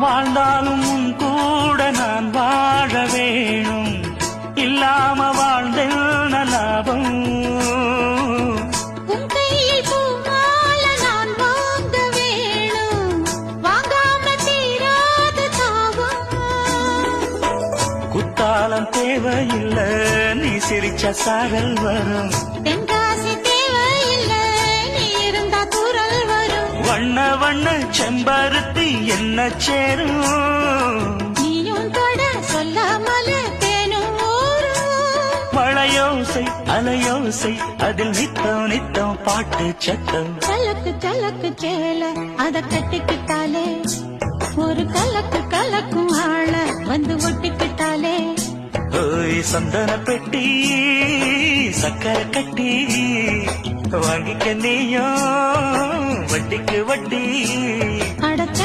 வாழ்ந்தாலும் உன் கூட நான் வாழ வேணும், இல்லாம வாழ்ந்தென்ன லாபம். உன் கையில் பூமால நான் வாங்க வேணும், வாங்காம தீராத தாகம். குத்தாலம் தேவையில்லை, நீ சிரிச்ச சாரல் வரும். தென்காசி தேவையில்லை, நீ இருந்தா தூரல் வரும். வண்ண வண்ண செம்பருத்தி என்ன சேரும், நீயும் தொட சொல்லாமல தேனும் ஊரும். மழையோசை அலையோசை அதில் நித்தம் நித்தம் பாட்டு சத்தம். கலக்கு கலக்கு சேல அத கட்டிக்கிட்டாலே, ஒரு கலக்கு கலக்கும் ஆள வந்து ஒட்டிக்கிட்டாலே. ஓய் சந்தன பெட்டி சக்கரை கட்டி வாங்கிக்க நீயும் வட்டிக்கு வட்டி. அடச்சல்